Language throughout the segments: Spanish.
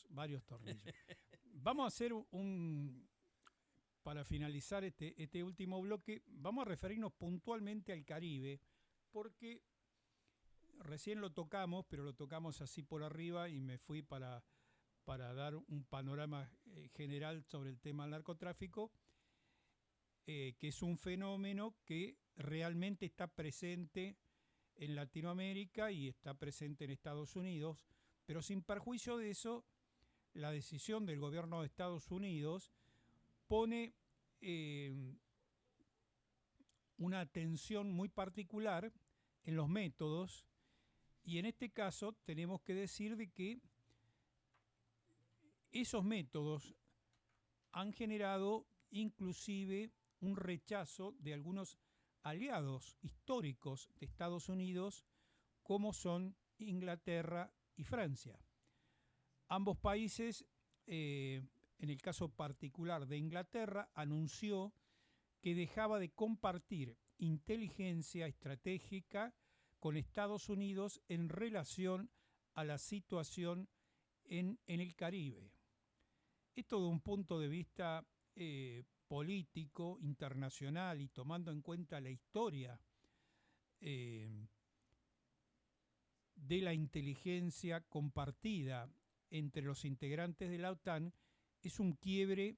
varios tornillos. Vamos a hacer para finalizar este último bloque, vamos a referirnos puntualmente al Caribe, porque recién lo tocamos, pero lo tocamos así por arriba y me fui para dar un panorama general sobre el tema del narcotráfico, que es un fenómeno que realmente está presente en Latinoamérica y está presente en Estados Unidos, pero sin perjuicio de eso, la decisión del gobierno de Estados Unidos pone una atención muy particular en los métodos, y en este caso tenemos que decir de que esos métodos han generado inclusive un rechazo de algunos aliados históricos de Estados Unidos, como son Inglaterra y Francia. Ambos países, en el caso particular de Inglaterra, anunció que dejaba de compartir inteligencia estratégica con Estados Unidos en relación a la situación en el Caribe. Esto de un punto de vista político, internacional, y tomando en cuenta la historia de la inteligencia compartida entre los integrantes de la OTAN, es un quiebre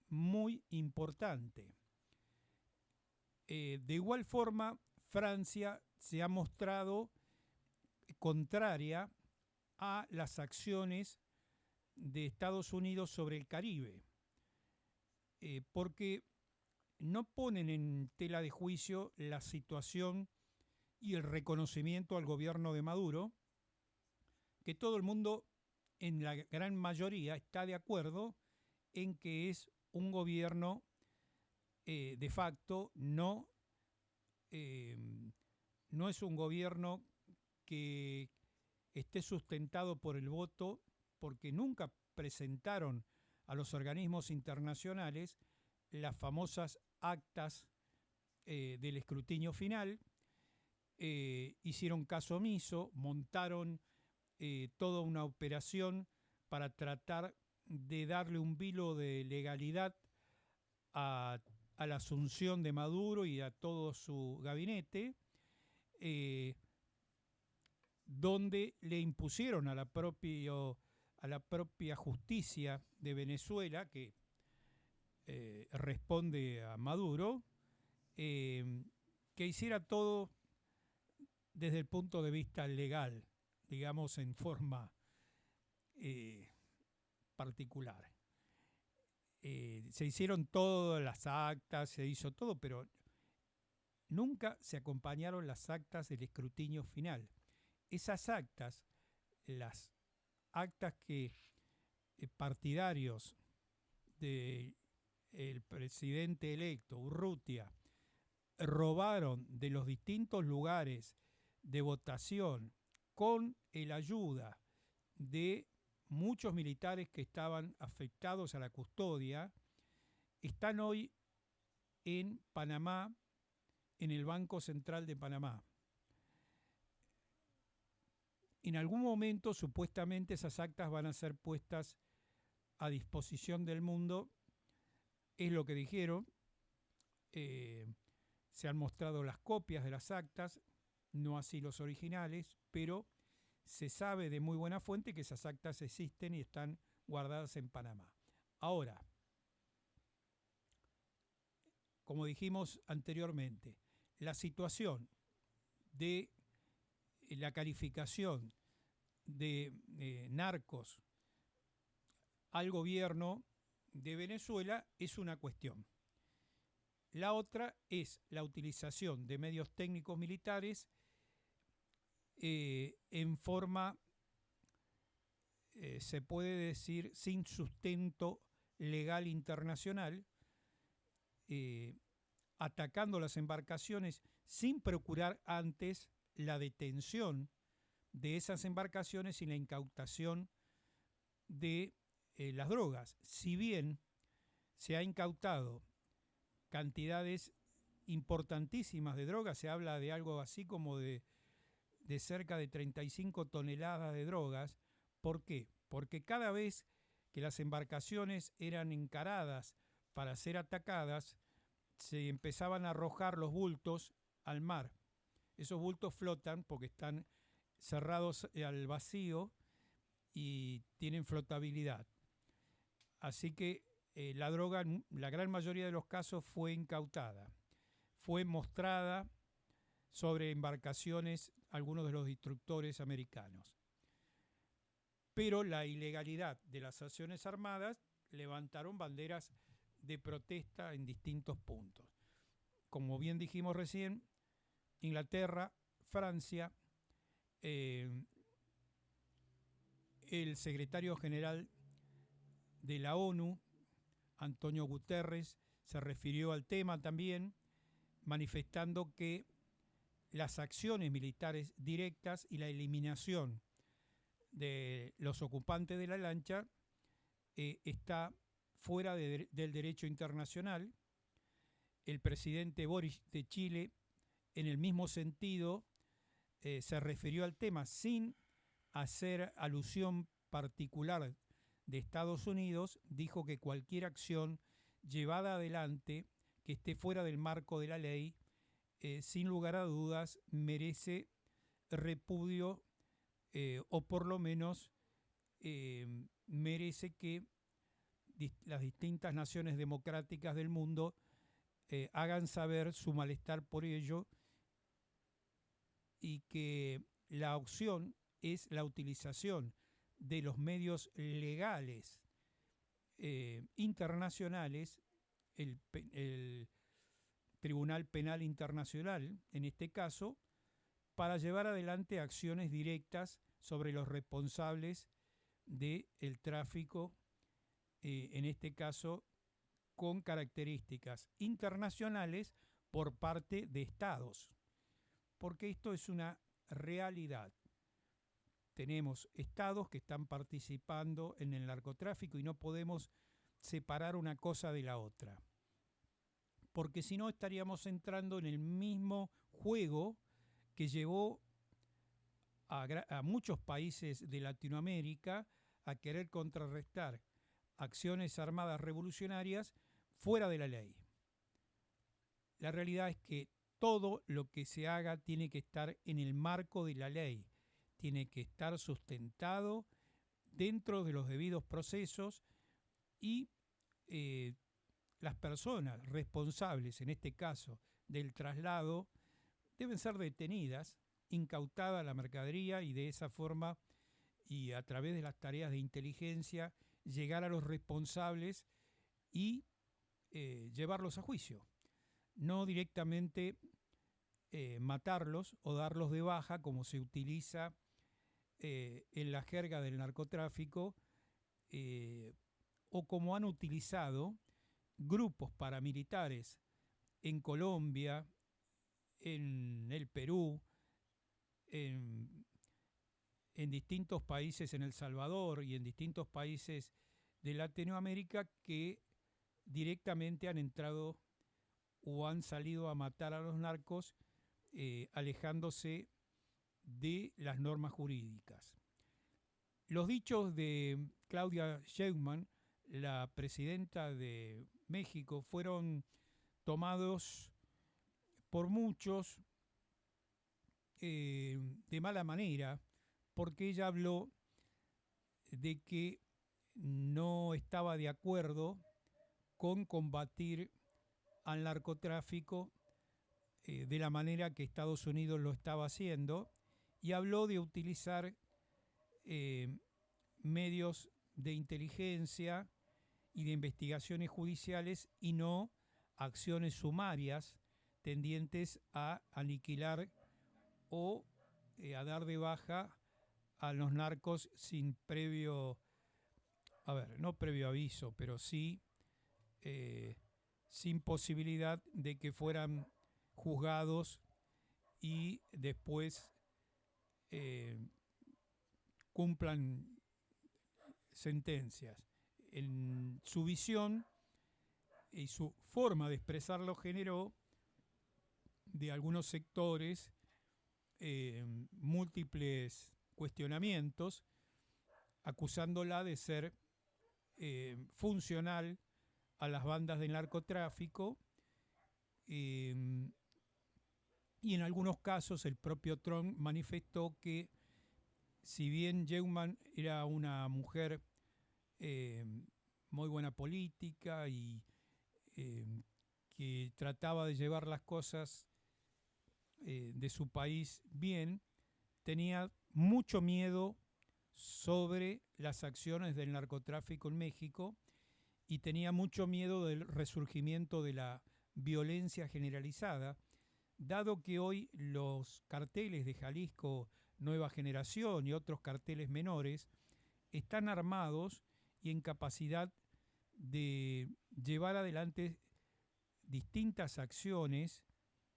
muy importante. De igual forma, Francia se ha mostrado contraria a las acciones de Estados Unidos sobre el Caribe, porque no ponen en tela de juicio la situación y el reconocimiento al gobierno de Maduro, que todo el mundo, en la gran mayoría, está de acuerdo en que es un gobierno de facto, no es un gobierno que esté sustentado por el voto, porque nunca presentaron a los organismos internacionales las famosas actas del escrutinio final, hicieron caso omiso, montaron toda una operación para tratar de darle un vilo de legalidad a la asunción de Maduro y a todo su gabinete, donde le impusieron a la propia justicia de Venezuela, que responde a Maduro, que hiciera todo desde el punto de vista legal, digamos en forma particular. Se hicieron todas las actas, se hizo todo, pero nunca se acompañaron las actas del escrutinio final. Esas actas, las actas que partidarios del presidente electo, Urrutia, robaron de los distintos lugares de votación con la ayuda de muchos militares que estaban afectados a la custodia, están hoy en Panamá, en el Banco Central de Panamá. En algún momento, supuestamente, esas actas van a ser puestas a disposición del mundo, es lo que dijeron. Se han mostrado las copias de las actas, no así los originales, pero se sabe de muy buena fuente que esas actas existen y están guardadas en Panamá. Ahora, como dijimos anteriormente, la situación de la calificación de narcos al gobierno de Venezuela es una cuestión. La otra es la utilización de medios técnicos militares en forma, se puede decir, sin sustento legal internacional, atacando las embarcaciones sin procurar antes la detención de esas embarcaciones y la incautación de las drogas. Si bien se ha incautado cantidades importantísimas de drogas, se habla de algo así como de cerca de 35 toneladas de drogas. ¿Por qué? porque cada vez que las embarcaciones eran encaradas para ser atacadas, se empezaban a arrojar los bultos al mar. Esos bultos flotan porque están cerrados al vacío y tienen flotabilidad. Así que la droga, en la gran mayoría de los casos, fue incautada. Fue mostrada sobre embarcaciones algunos de los destructores americanos. Pero la ilegalidad de las acciones armadas levantaron banderas de protesta en distintos puntos. Como bien dijimos recién, Inglaterra, Francia, el secretario general de la ONU, Antonio Guterres, se refirió al tema también, manifestando que las acciones militares directas y la eliminación de los ocupantes de la lancha está fuera del derecho internacional. El presidente Boric de Chile, en el mismo sentido, se refirió al tema sin hacer alusión particular de Estados Unidos. Dijo que cualquier acción llevada adelante que esté fuera del marco de la ley, sin lugar a dudas, merece repudio o por lo menos merece que las distintas naciones democráticas del mundo hagan saber su malestar por ello, y que la opción es la utilización de los medios legales internacionales, el Tribunal Penal Internacional, en este caso, para llevar adelante acciones directas sobre los responsables del tráfico, en este caso con características internacionales por parte de estados, porque esto es una realidad. Tenemos estados que están participando en el narcotráfico y no podemos separar una cosa de la otra, porque si no estaríamos entrando en el mismo juego que llevó a muchos países de Latinoamérica a querer contrarrestar acciones armadas revolucionarias fuera de la ley. La realidad es que todo lo que se haga tiene que estar en el marco de la ley, tiene que estar sustentado dentro de los debidos procesos y las personas responsables, en este caso del traslado, deben ser detenidas, incautada la mercadería y de esa forma y a través de las tareas de inteligencia llegar a los responsables y llevarlos a juicio. No directamente matarlos o darlos de baja como se utiliza en la jerga del narcotráfico o como han utilizado grupos paramilitares en Colombia, en el Perú, en distintos países, en El Salvador y en distintos países de Latinoamérica, que directamente han entrado o han salido a matar a los narcos, alejándose de las normas jurídicas. Los dichos de Claudia Sheinbaum, la presidenta de México, fueron tomados por muchos de mala manera, porque ella habló de que no estaba de acuerdo con combatir al narcotráfico de la manera que Estados Unidos lo estaba haciendo, y habló de utilizar medios de inteligencia y de investigaciones judiciales y no acciones sumarias tendientes a aniquilar o a dar de baja a los narcos sin previo, no previo aviso, pero sí sin posibilidad de que fueran juzgados y después cumplan sentencias. En su visión y su forma de expresarlo generó de algunos sectores múltiples cuestionamientos, acusándola de ser funcional a las bandas del narcotráfico, y en algunos casos el propio Trump manifestó que si bien Jeumann era una mujer eh, muy buena política y que trataba de llevar las cosas de su país bien, tenía mucho miedo sobre las acciones del narcotráfico en México y tenía mucho miedo del resurgimiento de la violencia generalizada, dado que hoy los carteles de Jalisco Nueva Generación y otros carteles menores están armados y en capacidad de llevar adelante distintas acciones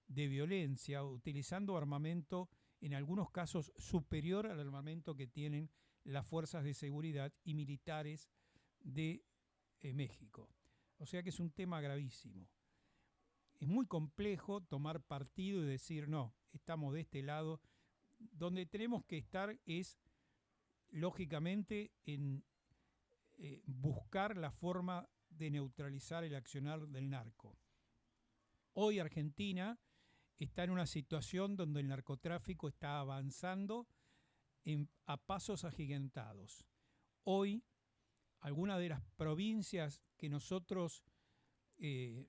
de violencia, utilizando armamento en algunos casos superior al armamento que tienen las fuerzas de seguridad y militares de México. O sea que es un tema gravísimo. Es muy complejo tomar partido y decir, no, estamos de este lado. Donde tenemos que estar es, lógicamente, en buscar la forma de neutralizar el accionar del narco. Hoy Argentina está en una situación donde el narcotráfico está avanzando a pasos agigantados. Hoy, algunas de las provincias que nosotros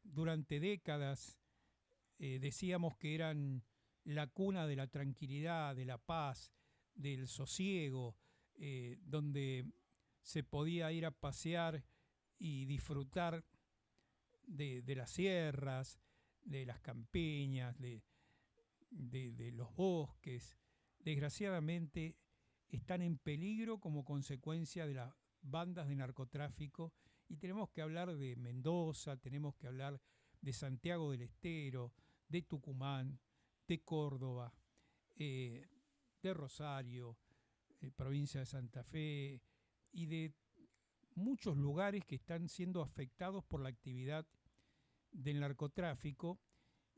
durante décadas decíamos que eran la cuna de la tranquilidad, de la paz, del sosiego, donde se podía ir a pasear y disfrutar de las sierras, de las campiñas, de los bosques, desgraciadamente están en peligro como consecuencia de las bandas de narcotráfico, y tenemos que hablar de Mendoza, tenemos que hablar de Santiago del Estero, de Tucumán, de Córdoba, de Rosario, provincia de Santa Fe, y de muchos lugares que están siendo afectados por la actividad del narcotráfico.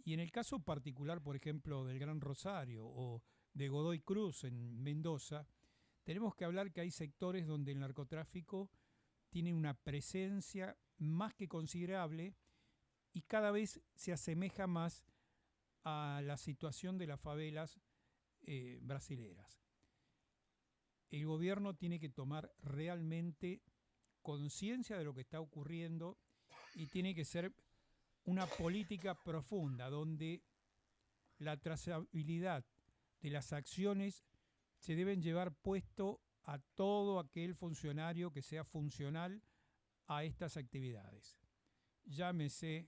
Y en el caso particular, por ejemplo, del Gran Rosario o de Godoy Cruz en Mendoza, tenemos que hablar que hay sectores donde el narcotráfico tiene una presencia más que considerable y cada vez se asemeja más a la situación de las favelas brasileras. El gobierno tiene que tomar realmente conciencia de lo que está ocurriendo y tiene que ser una política profunda donde la trazabilidad de las acciones se deben llevar puesto a todo aquel funcionario que sea funcional a estas actividades. Llámese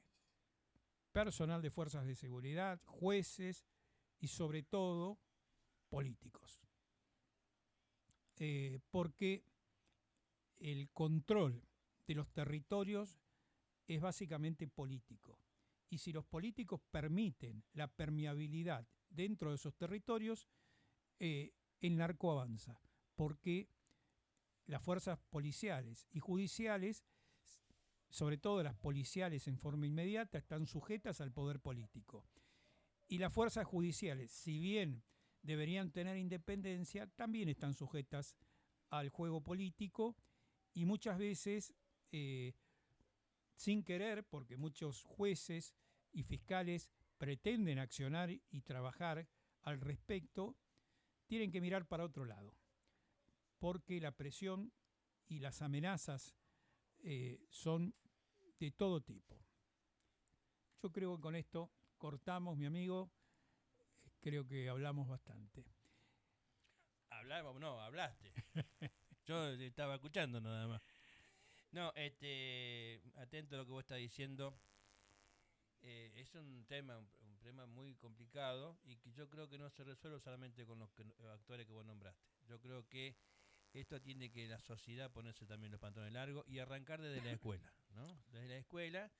personal de fuerzas de seguridad, jueces y sobre todo políticos. Porque el control de los territorios es básicamente político. Y si los políticos permiten la permeabilidad dentro de esos territorios, el narco avanza. Porque las fuerzas policiales y judiciales, sobre todo las policiales en forma inmediata, están sujetas al poder político. Y las fuerzas judiciales, si bien deberían tener independencia, también están sujetas al juego político y muchas veces sin querer, porque muchos jueces y fiscales pretenden accionar y trabajar al respecto, tienen que mirar para otro lado, porque la presión y las amenazas son de todo tipo. Yo creo que con esto cortamos, mi amigo. Creo que hablamos bastante. Hablamos, no, hablaste. Yo estaba escuchando nada más. No, atento a lo que vos estás diciendo. Es un tema muy complicado y que yo creo que no se resuelve solamente con los actores que vos nombraste. Yo creo que esto tiene que la sociedad ponerse también los pantalones largos y arrancar desde la escuela, ¿no? Desde la escuela.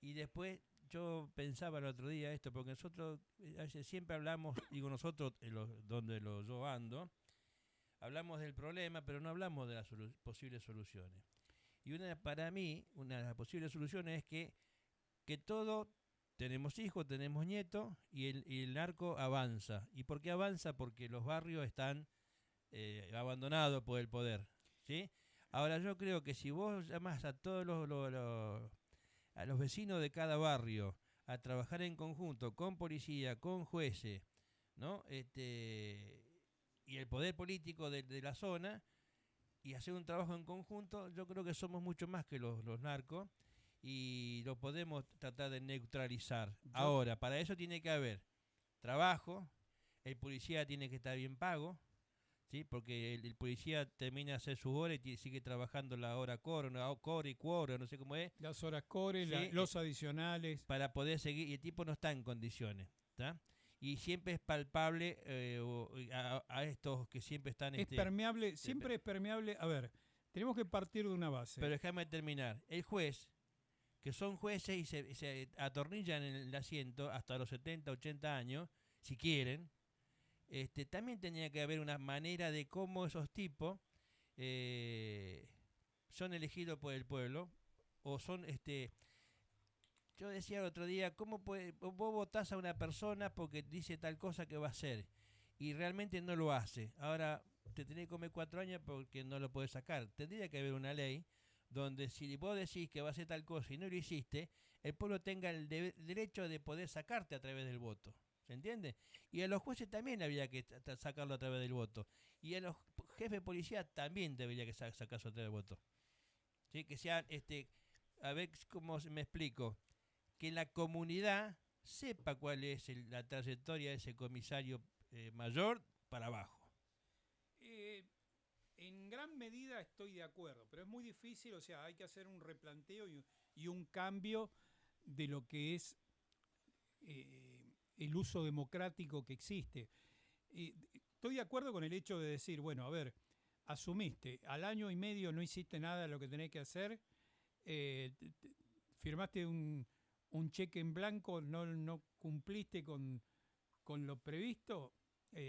Y después yo pensaba el otro día esto, porque nosotros siempre hablamos, digo nosotros, donde yo ando, hablamos del problema, pero no hablamos de las posibles soluciones. Y para mí, una de las posibles soluciones es que todos tenemos hijos, tenemos nietos y el narco avanza. ¿Y por qué avanza? Porque los barrios están abandonados por el poder. ¿sí? Ahora yo creo que si vos llamás a todos a los vecinos de cada barrio a trabajar en conjunto con policía, con jueces, ¿no? Y el poder político de la zona y hacer un trabajo en conjunto, yo creo que somos mucho más que los narcos y lo podemos tratar de neutralizar. Ahora, para eso tiene que haber trabajo, el policía tiene que estar bien pago, ¿sí? Porque el policía termina de hacer sus horas y sigue trabajando la hora core, core y cuore, no sé cómo es. Las horas core, ¿Sí? los adicionales. Para poder seguir, y el tipo no está en condiciones, ¿está? Y siempre es palpable a estos que siempre están... Es permeable, siempre es permeable. A ver, tenemos que partir de una base. Pero déjame terminar. El juez, que son jueces y se atornillan en el asiento hasta los 70, 80 años, si quieren, también tenía que haber una manera de cómo esos tipos son elegidos por el pueblo o son... Yo decía el otro día, ¿cómo vos votás a una persona porque dice tal cosa que va a hacer y realmente no lo hace? Ahora te tenés que comer 4 años porque no lo podés sacar. Tendría que haber una ley donde si vos decís que va a hacer tal cosa y no lo hiciste, el pueblo tenga el derecho de poder sacarte a través del voto. ¿Se entiende? Y a los jueces también había que sacarlo a través del voto. Y a los jefes de policía también debería que sacarse a través del voto. ¿Sí? Que sean, a ver cómo me explico, que la comunidad sepa cuál es la trayectoria de ese comisario mayor para abajo. En gran medida estoy de acuerdo, pero es muy difícil, o sea, hay que hacer un replanteo y un cambio de lo que es el uso democrático que existe. Estoy de acuerdo con el hecho de decir, bueno, a ver, asumiste, al año y medio no hiciste nada de lo que tenés que hacer, firmaste un cheque en blanco, no cumpliste con lo previsto,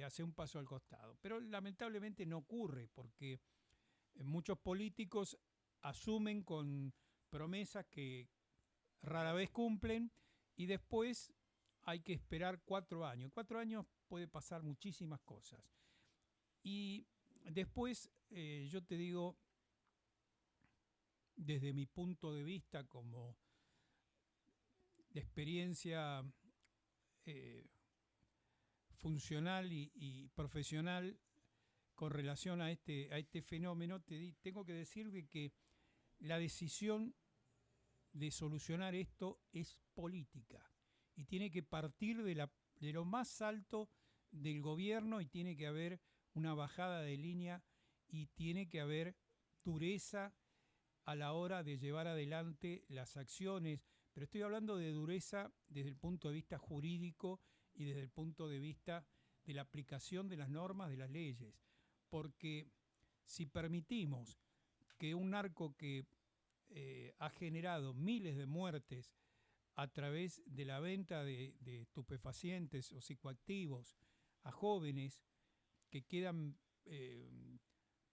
hace un paso al costado. Pero lamentablemente no ocurre porque muchos políticos asumen con promesas que rara vez cumplen y después hay que esperar 4 años. 4 años puede pasar muchísimas cosas. Y después yo te digo, desde mi punto de vista como de experiencia funcional y profesional con relación a este fenómeno, tengo que decir que la decisión de solucionar esto es política y tiene que partir de lo más alto del gobierno y tiene que haber una bajada de línea y tiene que haber dureza a la hora de llevar adelante las acciones, pero estoy hablando de dureza desde el punto de vista jurídico y desde el punto de vista de la aplicación de las normas, de las leyes, porque si permitimos que un narco que ha generado miles de muertes a través de la venta de estupefacientes o psicoactivos a jóvenes que quedan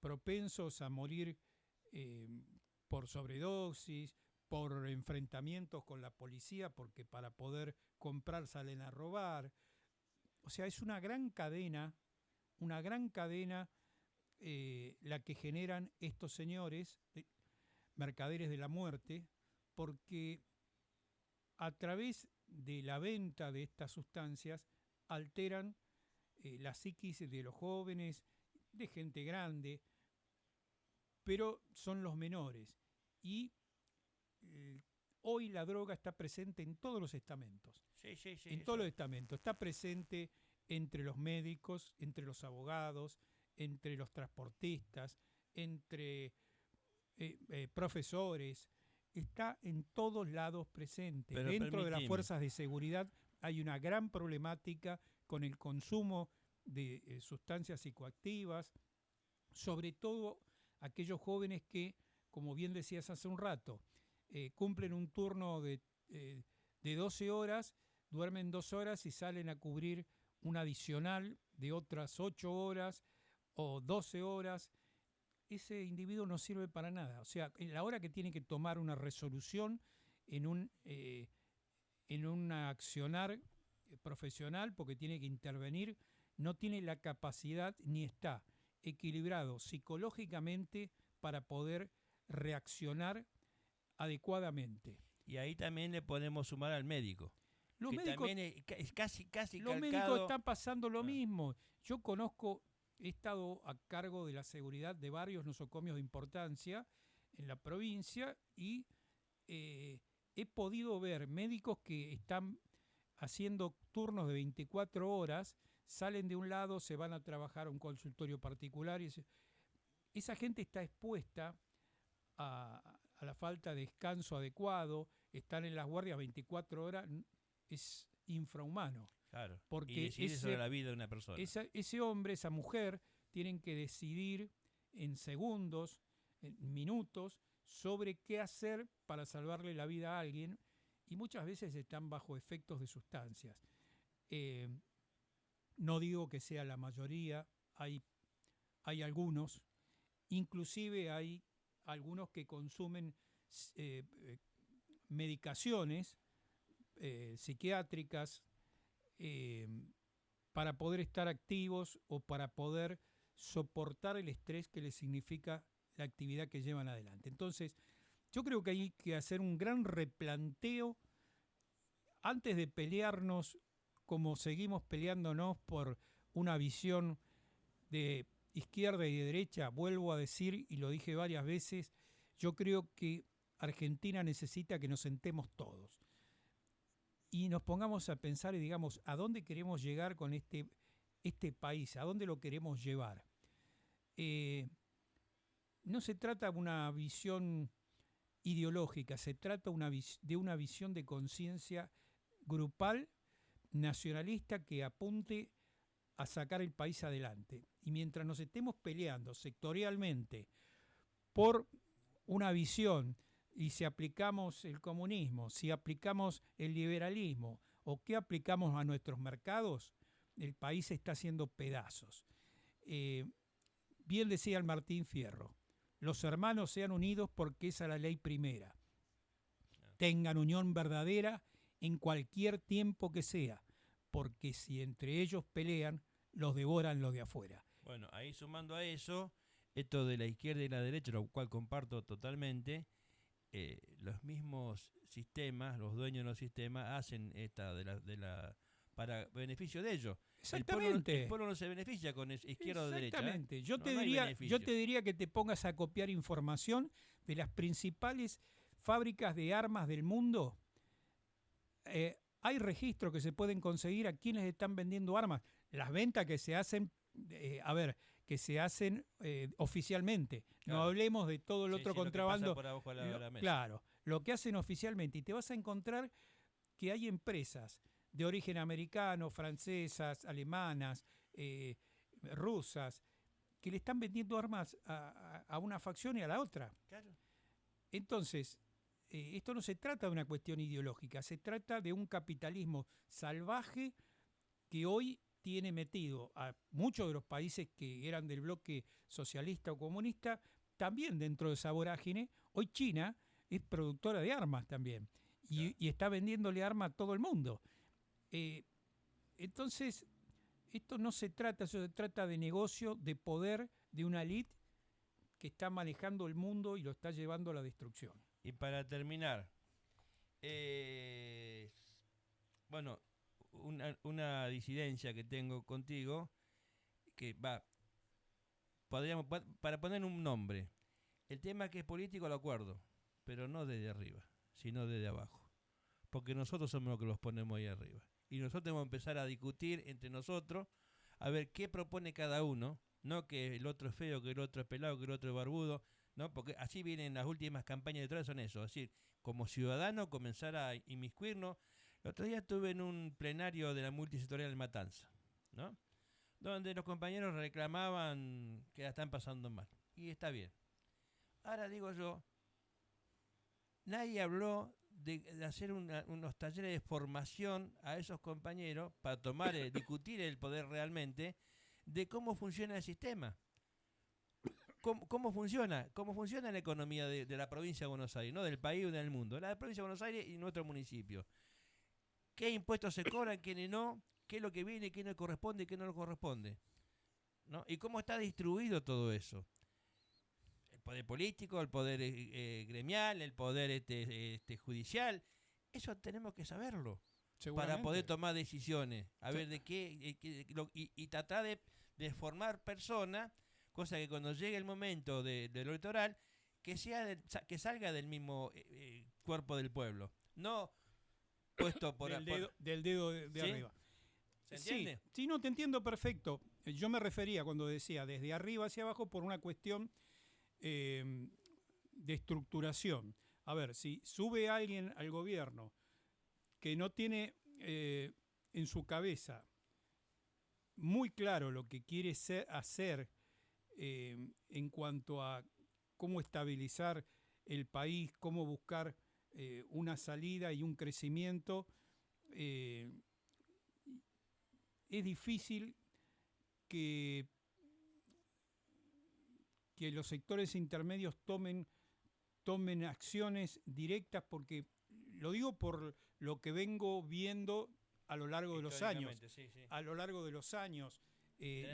propensos a morir por sobredosis, por enfrentamientos con la policía, porque para poder comprar salen a robar. O sea, es una gran cadena la que generan estos señores, mercaderes de la muerte, porque a través de la venta de estas sustancias alteran la psiquis de los jóvenes, de gente grande, pero son los menores. Y hoy la droga está presente en todos los estamentos. Sí, en todos los estamentos. Está presente entre los médicos, entre los abogados, entre los transportistas, entre profesores. Está en todos lados presente. Pero dentro de las fuerzas de seguridad hay una gran problemática con el consumo de sustancias psicoactivas, sobre todo aquellos jóvenes que, como bien decías hace un rato, cumplen un turno de 12 horas, duermen 2 horas y salen a cubrir un adicional de otras 8 horas o 12 horas. Ese individuo no sirve para nada. O sea, en la hora que tiene que tomar una resolución en un accionar profesional, porque tiene que intervenir, no tiene la capacidad ni está equilibrado psicológicamente para poder reaccionar adecuadamente. Y ahí también le podemos sumar al médico. Los que médicos, también es casi los calcado. médicos están pasando lo Ah. mismo. Yo conozco, he estado a cargo de la seguridad de varios nosocomios de importancia en la provincia y he podido ver médicos que están haciendo turnos de 24 horas, salen de un lado, se van a trabajar a un consultorio particular y esa gente está expuesta a la falta de descanso adecuado, están en las guardias 24 horas, es infrahumano. Claro. Porque Y decidir sobre la vida de una persona. Ese hombre, esa mujer, tienen que decidir en segundos, en minutos, sobre qué hacer para salvarle la vida a alguien, y muchas veces están bajo efectos de sustancias. No digo que sea la mayoría, hay algunos, inclusive hay algunos que consumen medicaciones psiquiátricas para poder estar activos o para poder soportar el estrés que les significa la actividad que llevan adelante. Entonces, yo creo que hay que hacer un gran replanteo antes de pelearnos como seguimos peleándonos por una visión de izquierda y de derecha. Vuelvo a decir, y lo dije varias veces, yo creo que Argentina necesita que nos sentemos todos y nos pongamos a pensar y digamos, ¿a dónde queremos llegar con este país? ¿A dónde lo queremos llevar? No se trata de una visión ideológica, se trata de una visión de conciencia grupal, nacionalista, que apunte a sacar el país adelante. Y mientras nos estemos peleando sectorialmente por una visión, y si aplicamos el comunismo, si aplicamos el liberalismo o qué aplicamos a nuestros mercados, el país está haciendo pedazos. Bien decía el Martín Fierro, los hermanos sean unidos porque esa es la ley primera. Tengan unión verdadera en cualquier tiempo que sea, porque si entre ellos pelean, los devoran los de afuera. Bueno, ahí sumando a eso, esto de la izquierda y la derecha, lo cual comparto totalmente, los mismos sistemas, los dueños de los sistemas, hacen esta para beneficio de ellos. Exactamente. El pueblo no se beneficia con izquierda o derecha. Exactamente. Yo No te diría que te pongas a copiar información de las principales fábricas de armas del mundo. Hay registros que se pueden conseguir a quienes están vendiendo armas. Las ventas que se hacen, oficialmente. Claro. No hablemos de todo el otro contrabando. Lo que pasa por abajo de la mesa. Claro, lo que hacen oficialmente. Y te vas a encontrar que hay empresas de origen americano, francesas, alemanas, rusas, que le están vendiendo armas a una facción y a la otra. Claro. Entonces, esto no se trata de una cuestión ideológica, se trata de un capitalismo salvaje que hoy tiene metido a muchos de los países que eran del bloque socialista o comunista, también dentro de esa vorágine. Hoy China es productora de armas también y está vendiéndole armas a todo el mundo. Entonces, esto no se trata, eso se trata de negocio, de poder, de una élite que está manejando el mundo y lo está llevando a la destrucción. Y para terminar, bueno, una disidencia que tengo contigo, que para poner un nombre, el tema que es político lo acuerdo, pero no desde arriba, sino desde abajo, porque nosotros somos los que los ponemos ahí arriba. Y nosotros tenemos que empezar a discutir entre nosotros, a ver qué propone cada uno, no que el otro es feo, que el otro es pelado, que el otro es barbudo, ¿no? Porque así vienen las últimas campañas electorales, son eso, es decir, como ciudadano comenzar a inmiscuirnos. El otro día estuve en un plenario de la multisectorial Matanza, ¿no? Donde los compañeros reclamaban que la están pasando mal, y está bien. Ahora digo yo, nadie habló de hacer unos talleres de formación a esos compañeros para discutir el poder realmente, de cómo funciona el sistema. ¿Cómo funciona la economía de la provincia de Buenos Aires, no del país o del mundo? La provincia de Buenos Aires y nuestro municipio. ¿Qué impuestos se cobran, quiénes no? ¿Qué es lo que viene, qué no corresponde y qué no le corresponde? ¿No? ¿Y cómo está distribuido todo eso? poder político, el poder gremial, el poder judicial. Eso tenemos que saberlo para poder tomar decisiones. A ver de qué, y tratar de formar personas, cosa que cuando llegue el momento de lo electoral, que salga del mismo cuerpo del pueblo. No puesto del dedo de ¿sí? arriba. ¿Se entiende? Sí, no, te entiendo perfecto. Yo me refería cuando decía desde arriba hacia abajo por una cuestión de estructuración. A ver, si sube alguien al gobierno que no tiene en su cabeza muy claro lo que quiere hacer en cuanto a cómo estabilizar el país, cómo buscar una salida y un crecimiento, es difícil que los sectores intermedios tomen acciones directas, porque lo digo por lo que vengo viendo a lo largo de los años. Sí. A lo largo de los años.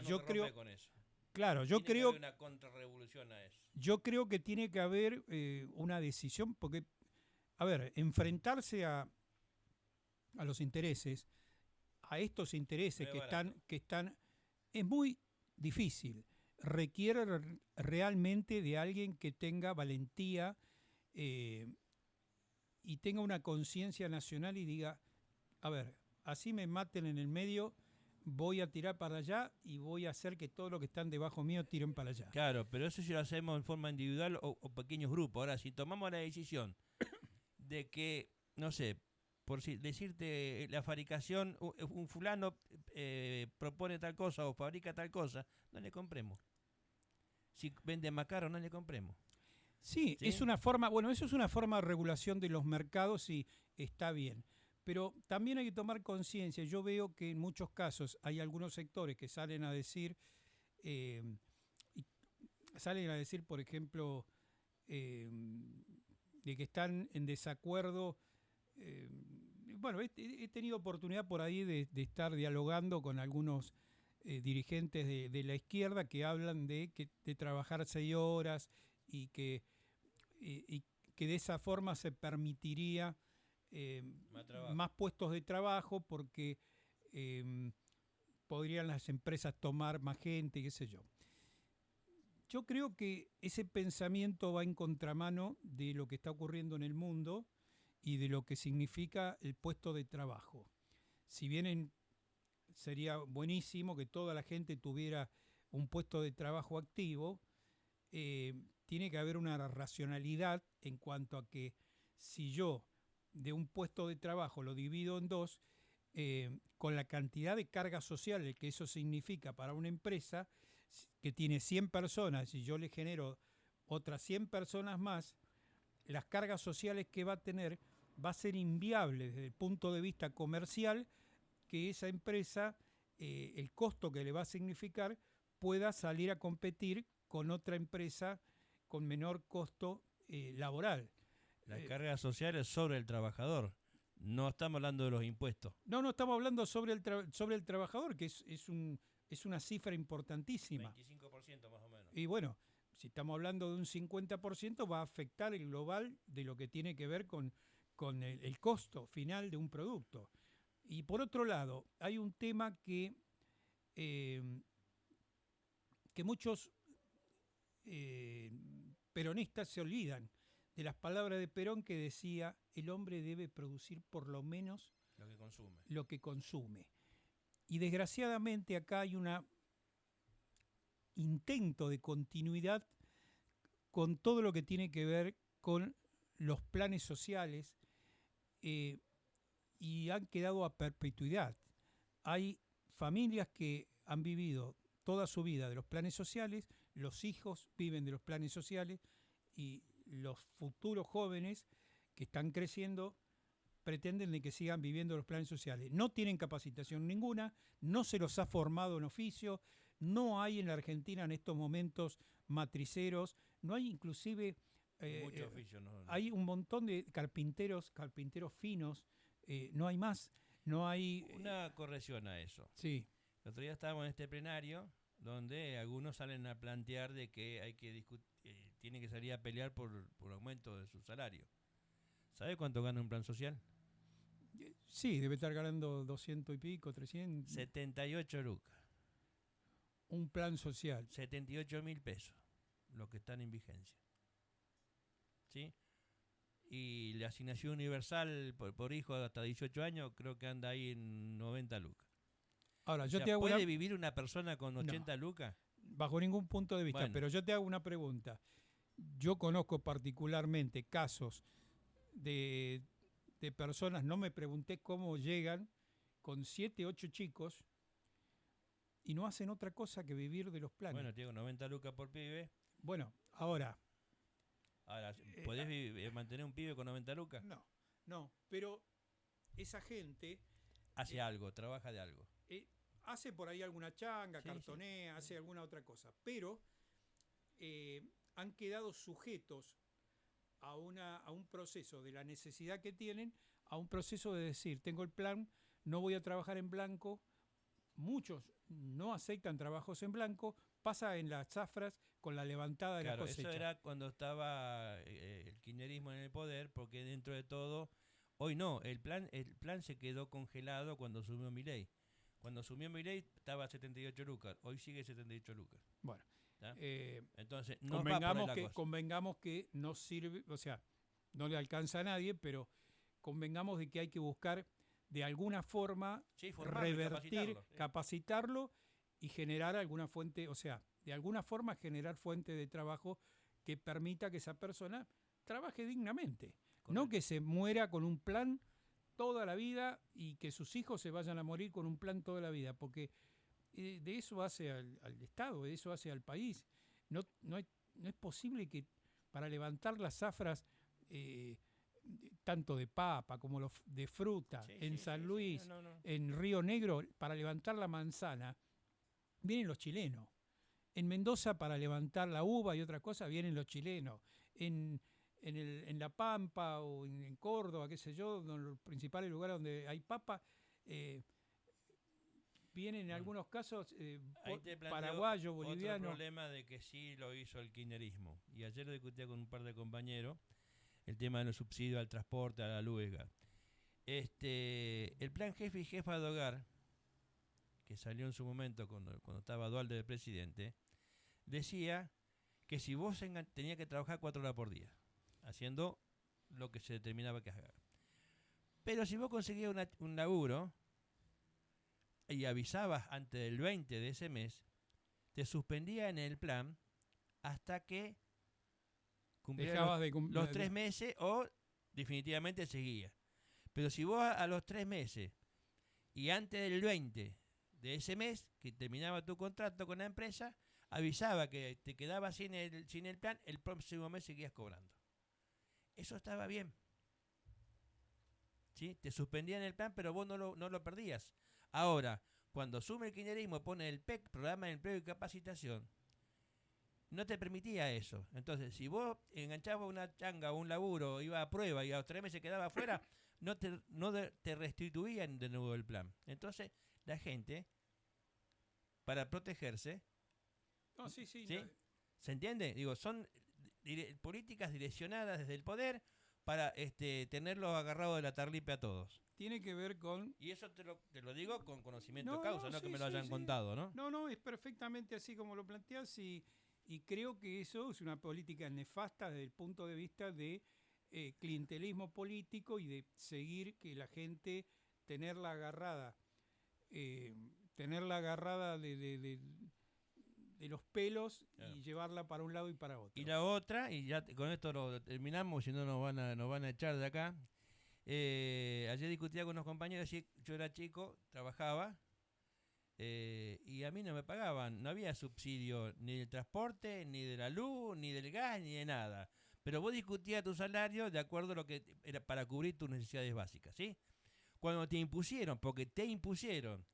Yo creo con eso. Claro, yo creo que una contrarrevolución a eso. Yo creo que tiene que haber una decisión, porque, a ver, enfrentarse a los intereses, a estos intereses que están, es muy difícil. Requiere realmente de alguien que tenga valentía y tenga una conciencia nacional y diga, a ver, así me maten en el medio, voy a tirar para allá y voy a hacer que todos los que están debajo mío tiren para allá. Claro, pero eso si lo hacemos en forma individual o pequeños grupos. Ahora, si tomamos la decisión de que, no sé, por decirte la fabricación, un fulano propone tal cosa o fabrica tal cosa, no le compremos. Si vende más caro, no le compremos. Sí, es una forma, bueno, eso es una forma de regulación de los mercados y está bien. Pero también hay que tomar conciencia. Yo veo que en muchos casos hay algunos sectores que salen a decir, por ejemplo, de que están en desacuerdo. Bueno, he tenido oportunidad por ahí de estar dialogando con algunos dirigentes de la izquierda que hablan de trabajar 6 horas y que de esa forma se permitiría más puestos de trabajo porque podrían las empresas tomar más gente, qué sé yo. Yo creo que ese pensamiento va en contramano de lo que está ocurriendo en el mundo y de lo que significa el puesto de trabajo. Si bien sería buenísimo que toda la gente tuviera un puesto de trabajo activo, tiene que haber una racionalidad en cuanto a que si yo de un puesto de trabajo lo divido en 2, con la cantidad de carga social que eso significa para una empresa que tiene 100 personas y yo le genero otras 100 personas más, las cargas sociales que va a tener va a ser inviable desde el punto de vista comercial que esa empresa, el costo que le va a significar, pueda salir a competir con otra empresa con menor costo laboral. La carga social es sobre el trabajador. No estamos hablando de los impuestos. No estamos hablando sobre el trabajador, que es una cifra importantísima. 25% más o menos. Y bueno, si estamos hablando de un 50%, va a afectar el global de lo que tiene que ver con el costo final de un producto. Y por otro lado, hay un tema que muchos peronistas se olvidan de las palabras de Perón, que decía: el hombre debe producir por lo menos lo que consume. Y desgraciadamente acá hay un intento de continuidad con todo lo que tiene que ver con los planes sociales y han quedado a perpetuidad. Hay familias que han vivido toda su vida de los planes sociales, los hijos viven de los planes sociales y los futuros jóvenes que están creciendo pretenden de que sigan viviendo los planes sociales. No tienen capacitación ninguna, no se los ha formado en oficio, no hay en la Argentina en estos momentos matriceros, no hay inclusive... Mucho oficio, no. Hay un montón de carpinteros finos, no hay más, no hay... Una corrección a eso. Sí. El otro día estábamos en este plenario donde algunos salen a plantear de que hay que tiene que salir a pelear por aumento de su salario. ¿Sabe cuánto gana un plan social? Sí, debe estar ganando 200 y pico, 300. 78 lucas. Un plan social. 78.000 pesos, los que están en vigencia. ¿Sí? Y la asignación universal por hijo hasta 18 años creo que anda ahí en 90 lucas. Ahora, O yo sea, te hago ¿puede vivir una persona con 80 lucas? bajo ningún punto de vista, Bueno. pero yo te hago una pregunta. Yo conozco particularmente casos de personas, no me pregunté cómo llegan con 7, 8 chicos y no hacen otra cosa que vivir de los planes. Bueno, te digo, 90 lucas por pibe. Bueno, ahora... Ahora, ¿podés mantener un pibe con 90 lucas? No, pero esa gente... Hace algo, trabaja de algo. Hace por ahí alguna changa, Sí, cartonea, sí. hace alguna otra cosa, pero han quedado sujetos a un proceso de la necesidad que tienen, a un proceso de decir, tengo el plan, no voy a trabajar en blanco. Muchos no aceptan trabajos en blanco, pasa en las zafras con la levantada de la cosecha. Eso era cuando estaba el kirchnerismo en el poder, porque dentro de todo, hoy no, el plan se quedó congelado cuando asumió Milei. Cuando asumió Milei estaba a 78 lucas, hoy sigue 78 lucas. Bueno, entonces no va por ahí la cosa. Convengamos que no sirve, o sea, no le alcanza a nadie, pero convengamos de que hay que buscar de alguna forma revertir, capacitarlo y generar alguna fuente, o sea, de alguna forma generar fuente de trabajo que permita que esa persona trabaje dignamente. Correcto. No que se muera con un plan toda la vida y que sus hijos se vayan a morir con un plan toda la vida, porque de eso hace al Estado, de eso hace al país. No es posible que para levantar las zafras tanto de papa como de fruta, en San Luis, en Río Negro, para levantar la manzana, vienen los chilenos. En Mendoza, para levantar la uva y otra cosa, vienen los chilenos. En La Pampa o en Córdoba, qué sé yo, en los principales lugares donde hay papa, vienen en algunos casos paraguayos, bolivianos. Otro problema de que sí lo hizo el kirchnerismo. Y ayer lo discutía con un par de compañeros, el tema de los subsidios al transporte, a la luz y gas. El plan jefe y jefa de hogar, que salió en su momento cuando estaba Dualde de presidente, decía que si vos tenías que trabajar 4 horas por día, haciendo lo que se determinaba que haga. Pero si vos conseguías un laburo y avisabas antes del 20 de ese mes, te suspendía en el plan hasta que cumplieras los 3 meses o definitivamente seguía. Pero si vos a los 3 meses y antes del 20 de ese mes, que terminaba tu contrato con la empresa, avisaba que te quedabas sin el plan, el próximo mes seguías cobrando. Eso estaba bien. ¿Sí? Te suspendían el plan, pero vos no lo perdías. Ahora, cuando asume el kirchnerismo, pone el PEC, Programa de Empleo y Capacitación, no te permitía eso. Entonces, si vos enganchabas una changa o un laburo, iba a prueba y a los 3 meses quedaba afuera, no te restituían de nuevo el plan. Entonces, la gente, para protegerse, ¿sí? No. ¿Se entiende? Digo, son políticas direccionadas desde el poder para tenerlos agarrados de la tarlipe a todos. Tiene que ver con... Y eso te lo digo con conocimiento de causa, no que me lo hayan contado, ¿no? No, es perfectamente así como lo planteas y creo que eso es una política nefasta desde el punto de vista de clientelismo político y de seguir que la gente tenerla agarrada de los pelos, claro, y llevarla para un lado y para otro. Y la otra, y ya con esto lo terminamos, si no nos van a echar de acá. Ayer discutía con unos compañeros, yo era chico, trabajaba, y a mí no me pagaban, no había subsidio ni del transporte, ni de la luz, ni del gas, ni de nada. Pero vos discutías tu salario de acuerdo a lo que era para cubrir tus necesidades básicas, ¿sí? Cuando te impusieron, porque te impusieron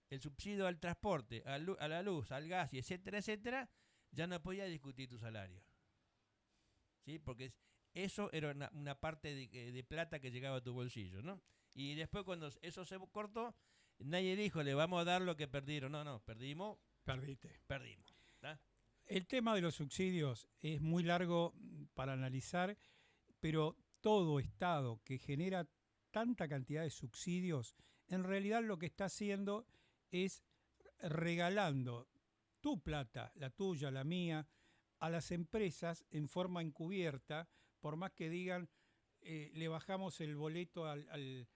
el subsidio al transporte, a la luz, al gas, y etcétera, etcétera, ya no podías discutir tu salario, ¿sí? Porque eso era una parte de plata que llegaba a tu bolsillo, ¿no? Y después cuando eso se cortó, nadie dijo, le vamos a dar lo que perdieron. No, perdimos. Perdimos. ¿Tá? El tema de los subsidios es muy largo para analizar, pero todo Estado que genera tanta cantidad de subsidios, en realidad lo que está haciendo es regalando tu plata, la tuya, la mía, a las empresas en forma encubierta, por más que digan, le bajamos el boleto al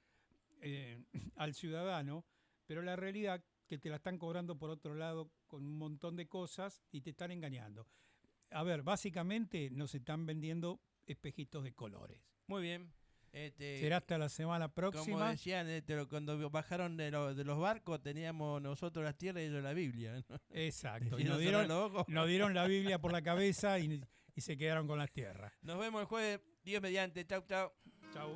ciudadano, pero la realidad que te la están cobrando por otro lado con un montón de cosas y te están engañando. A ver, básicamente nos están vendiendo espejitos de colores. Muy bien. Será hasta la semana Como próxima. decían, cuando bajaron de los barcos teníamos nosotros las tierras y ellos la Biblia, ¿no? Exacto. Y Nos cerraron los ojos. nos dieron la Biblia por la cabeza y se quedaron con las tierras. Nos vemos el jueves, Dios mediante. Chau, chau. Chau.